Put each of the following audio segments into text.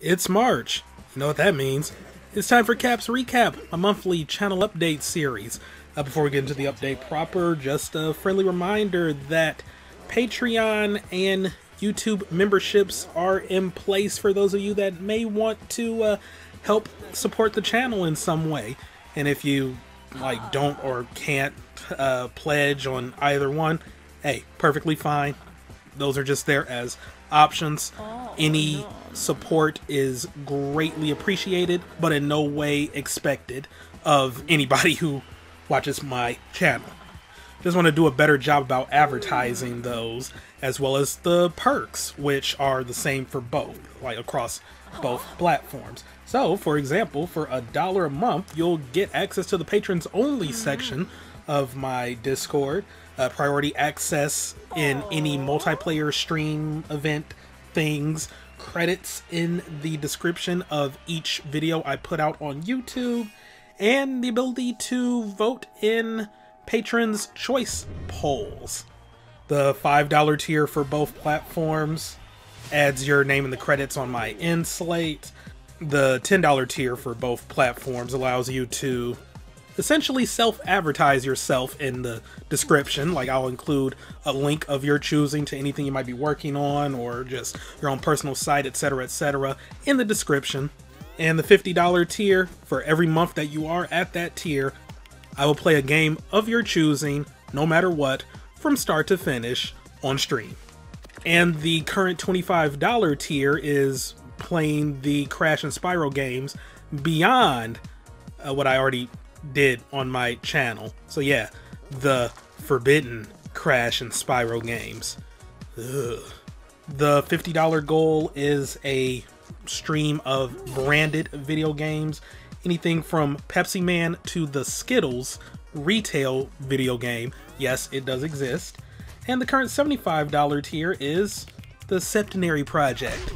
It's March. You know what that means. It's time for Cap's Recap, a monthly channel update series. Before we get into the update proper, just a friendly reminder that Patreon and YouTube memberships are in place for those of you that may want to help support the channel in some way. And if you don't or can't pledge on either one, hey, perfectly fine. Those are just there as options. Any support is greatly appreciated, but in no way expected of anybody who watches my channel. Just want to do a better job about advertising those, as well as the perks, which are the same for both, like across both platforms. So, for example, for $1 a month, you'll get access to the patrons only section of my Discord, priority access in any multiplayer stream event things, credits in the description of each video I put out on YouTube, and the ability to vote in patrons' choice polls. The $5 tier for both platforms adds your name in the credits on my end slate. The $10 tier for both platforms allows you to essentially self-advertise yourself in the description. Like, I'll include a link of your choosing to anything you might be working on, or just your own personal site, etc., in the description. And the $50 tier, for every month that you are at that tier, I will play a game of your choosing, no matter what, from start to finish on stream. And the current $25 tier is playing the Crash and Spyro games beyond what I already did on my channel. So yeah, the forbidden Crash and Spyro games. Ugh. The $50 goal is a stream of branded video games, anything from Pepsi Man to the Skittles retail video game. Yes, it does exist. And the current $75 tier is the Septenary Project.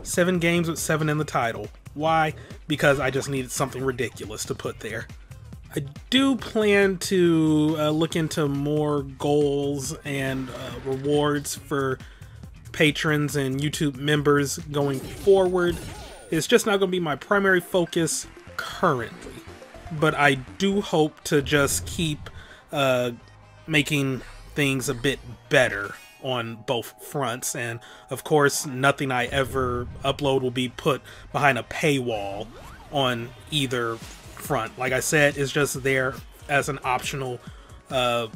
7 games with 7 in the title. Why? Because I just needed something ridiculous to put there. I do plan to look into more goals and rewards for patrons and YouTube members going forward. It's just not going to be my primary focus currently, but I do hope to just keep making things a bit better on both fronts. And of course, nothing I ever upload will be put behind a paywall on either front. Like I said, it's just there as an optional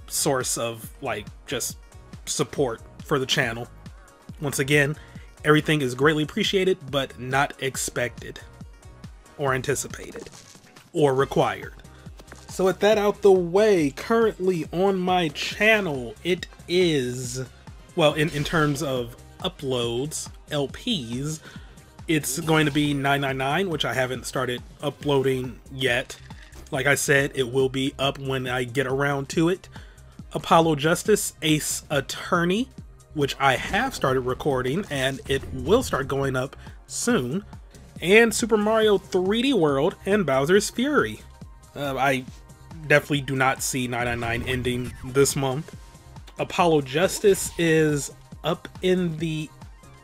source of just support for the channel. Once again, everything is greatly appreciated, but not expected or anticipated or required. So with that out the way, currently on my channel, it is, well, in terms of uploads, LPs, it's going to be 999, which I haven't started uploading yet. Like I said, it will be up when I get around to it. Apollo Justice, Ace Attorney, which I have started recording, and it will start going up soon. And Super Mario 3D World and Bowser's Fury. I definitely do not see 999 ending this month. Apollo Justice is up in the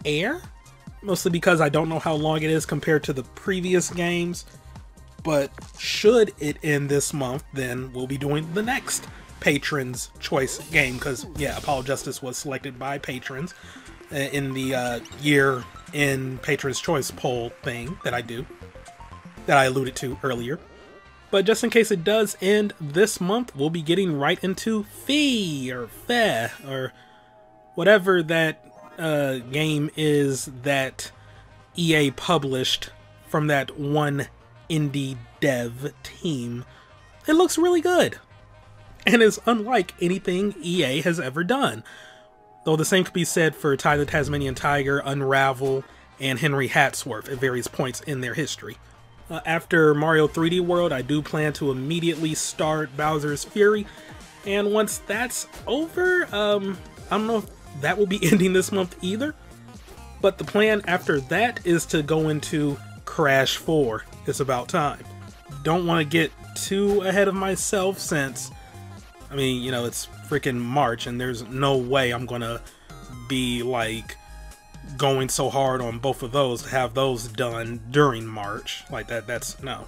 air, mostly because I don't know how long it is compared to the previous games. But should it end this month, then we'll be doing the next Patrons Choice game, because yeah, Apollo Justice was selected by patrons in the year in Patrons Choice poll thing that I do, that I alluded to earlier. But just in case it does end this month, we'll be getting right into Fe or Fe or whatever that game is that EA published from that one indie dev team. It looks really good and is unlike anything EA has ever done. Though the same could be said for Ty the Tasmanian Tiger, Unravel, and Henry Hatsworth at various points in their history. After Mario 3D World, I do plan to immediately start Bowser's Fury, and once that's over, I don't know if that will be ending this month either, but the plan after that is to go into Crash 4. It's about time. Don't want to get too ahead of myself since, I mean, you know, it's freaking March and there's no way I'm gonna be going so hard on both of those to have those done during March. Like that's no.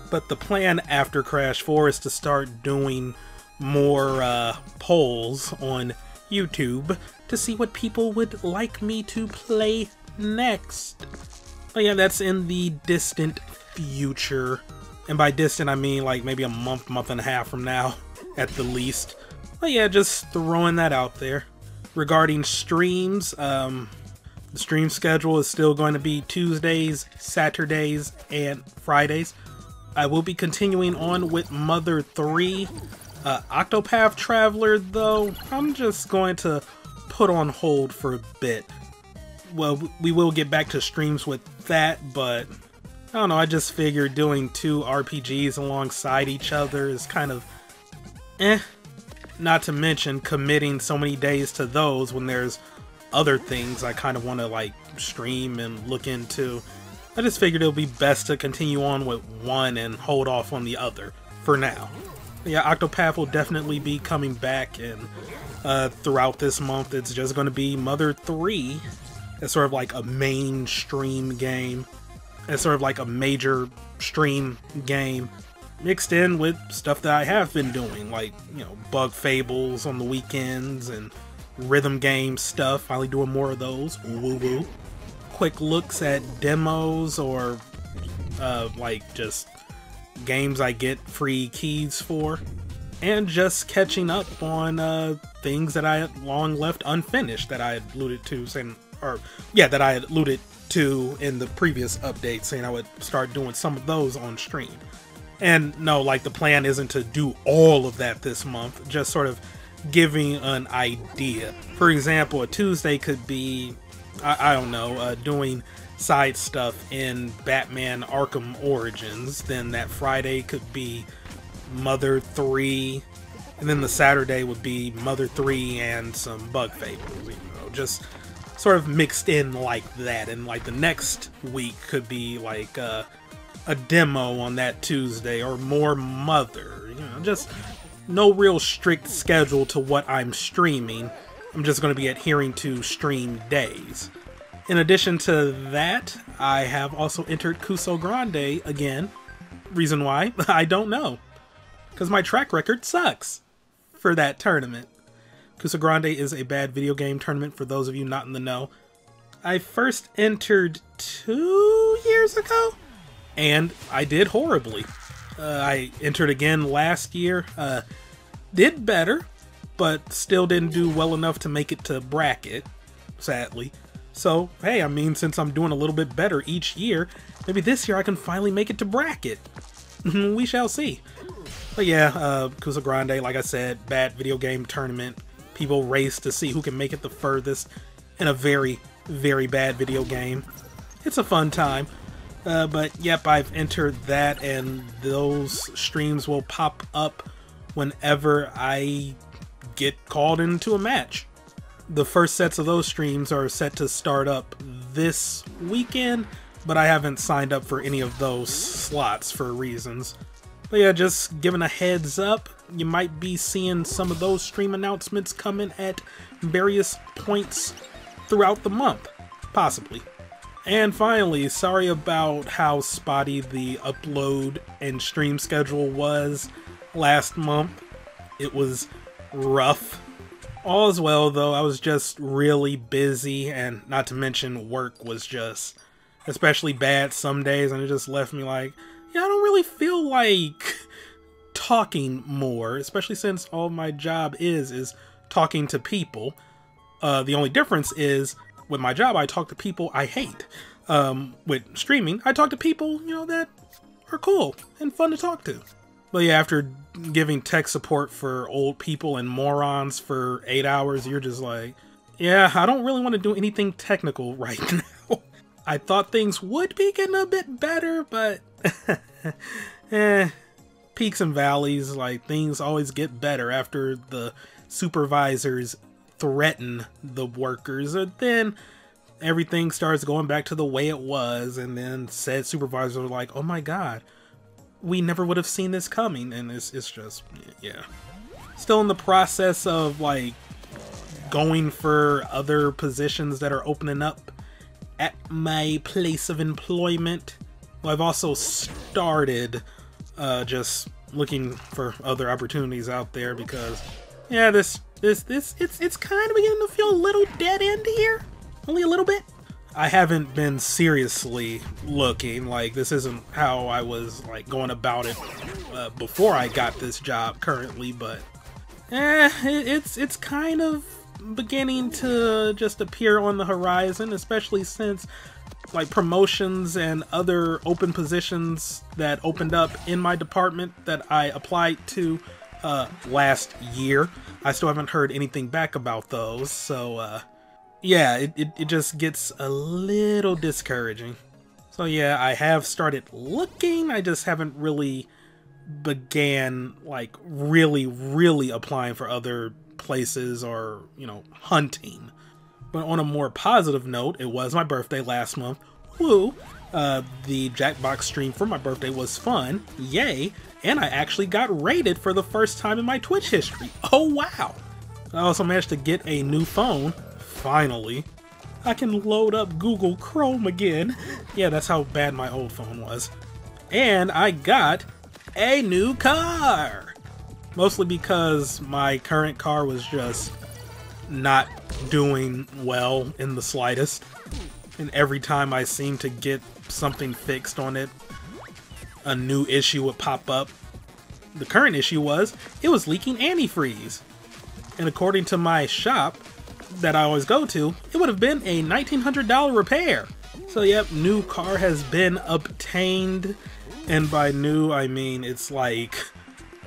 But the plan after Crash 4 is to start doing more polls on YouTube to see what people would like me to play next. But yeah, that's in the distant future. And by distant, I mean like maybe a month and a half from now at the least. But yeah, just throwing that out there. Regarding streams, the stream schedule is still going to be Tuesdays, Saturdays, and Fridays. I will be continuing on with Mother 3. Octopath Traveler, though, I'm just going to put on hold for a bit. Well, we will get back to streams with that, but I don't know, I just figured doing 2 RPGs alongside each other is kind of Not to mention committing so many days to those when there's other things I kind of want to like stream and look into. I just figured it would be best to continue on with one and hold off on the other for now. Yeah, Octopath will definitely be coming back, and throughout this month it's just going to be Mother 3 as sort of like a mainstream game, as sort of like a major stream game, mixed in with stuff that I have been doing, like, you know, Bug Fables on the weekends and rhythm game stuff, finally doing more of those, woo-woo. Quick looks at demos or like just games I get free keys for, and just catching up on things that I had long left unfinished that I had alluded to that I had alluded to in the previous update, saying I would start doing some of those on stream. And no, like, the plan isn't to do all of that this month, just sort of giving an idea. For example, a Tuesday could be, I don't know, doing side stuff in Batman Arkham Origins. Then that Friday could be Mother 3, and then the Saturday would be Mother 3 and some Bug Fables, you know, just sort of mixed in like that. And like the next week could be like a demo on that Tuesday, or more Mother, you know, just no real strict schedule to what I'm streaming. I'm just going to be adhering to stream days. In addition to that, I have also entered Kuso Grande again. Reason why? I don't know. Because my track record sucks for that tournament. Kuso Grande is a bad video game tournament for those of you not in the know. I first entered 2 years ago, and I did horribly. I entered again last year, did better, but still didn't do well enough to make it to bracket, sadly. So, hey, I mean, since I'm doing a little bit better each year, maybe this year I can finally make it to bracket. We shall see. But yeah, Kuso Grande, like I said, bad video game tournament. People race to see who can make it the furthest in a very, very bad video game. It's a fun time. But yep, I've entered that, and those streams will pop up whenever I get called into a match. The first sets of those streams are set to start up this weekend, but I haven't signed up for any of those slots for reasons. But yeah, just giving a heads up, you might be seeing some of those stream announcements coming at various points throughout the month, possibly. And finally, sorry about how spotty the upload and stream schedule was last month. It was rough. All is well, though. I was just really busy, and not to mention work was just especially bad some days, and it just left me like, yeah, I don't really feel like talking more, especially since all my job is talking to people. The only difference is, with my job, I talk to people I hate. With streaming, I talk to people, you know, that are cool and fun to talk to. But yeah, after giving tech support for old people and morons for 8 hours, you're just like, yeah, I don't really want to do anything technical right now. I thought things would be getting a bit better, but peaks and valleys, like, things always get better after the supervisors threaten the workers, and then everything starts going back to the way it was, and then said supervisors are like, oh my god, we never would have seen this coming, and it's just, yeah. Still in the process of, like, going for other positions that are opening up at my place of employment. Well, I've also started just looking for other opportunities out there because, yeah, it's kind of beginning to feel a little dead end here. Only a little bit. I haven't been seriously looking. Like, this isn't how I was like going about it before I got this job currently, but it's kind of beginning to just appear on the horizon, especially since like promotions and other open positions that opened up in my department that I applied to last year. I still haven't heard anything back about those, so yeah, it just gets a little discouraging. So yeah, I have started looking, I just haven't really began like really applying for other places or, you know, hunting. But on a more positive note, it was my birthday last month. Woo! The Jackbox stream for my birthday was fun. Yay! And I actually got rated for the first time in my Twitch history. Oh wow! I also managed to get a new phone. Finally. I can load up Google Chrome again. Yeah, that's how bad my old phone was. And I got a new car! Mostly because my current car was just not doing well in the slightest. And every time I seemed to get something fixed on it, a new issue would pop up. The current issue was, it was leaking antifreeze. And according to my shop that I always go to, it would have been a $1,900 repair. So yep, new car has been obtained. And by new, I mean it's like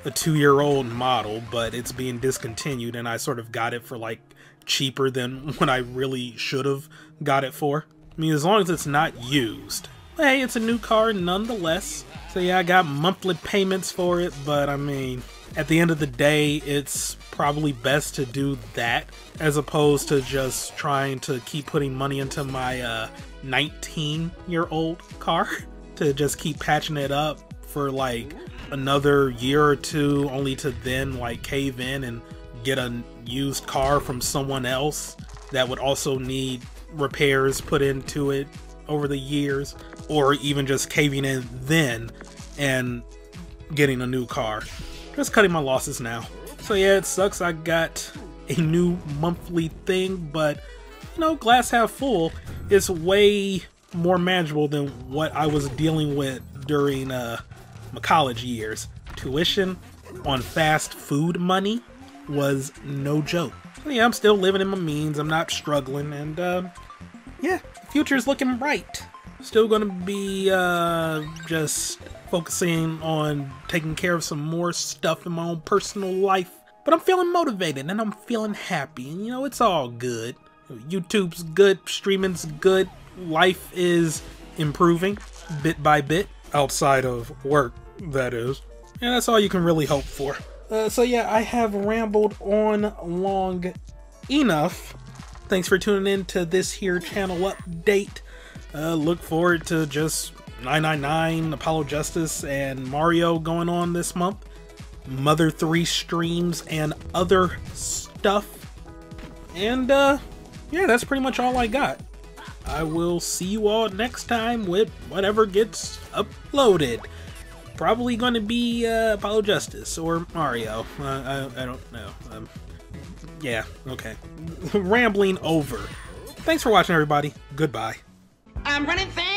a 2-year-old model, but it's being discontinued, and I sort of got it for like cheaper than what I really should have got it for. I mean, as long as it's not used. But hey, it's a new car nonetheless. So yeah, I got monthly payments for it, but I mean, at the end of the day, it's probably best to do that as opposed to just trying to keep putting money into my 19-year-old car to just keep patching it up for like another year or two, only to then like cave in and get a used car from someone else that would also need repairs put into it over the years, or even just caving in then and getting a new car. Just cutting my losses now. So yeah, it sucks I got a new monthly thing, but you know, glass half full, it's way more manageable than what I was dealing with during my college years. Tuition on fast food money was no joke. So yeah, I'm still living in my means, I'm not struggling, and yeah, the future is looking bright. Still gonna be just focusing on taking care of some more stuff in my own personal life. But I'm feeling motivated and I'm feeling happy. And you know, it's all good. YouTube's good, streaming's good, life is improving bit by bit. Outside of work, that is. And that's all you can really hope for. So yeah, I have rambled on long enough. Thanks for tuning in to this here channel update. Look forward to just 999, Apollo Justice, and Mario going on this month. Mother 3 streams and other stuff. And yeah, that's pretty much all I got. I will see you all next time with whatever gets uploaded. Probably going to be Apollo Justice or Mario. I don't know. Yeah, okay. Rambling over. Thanks for watching, everybody. Goodbye. I'm running fast.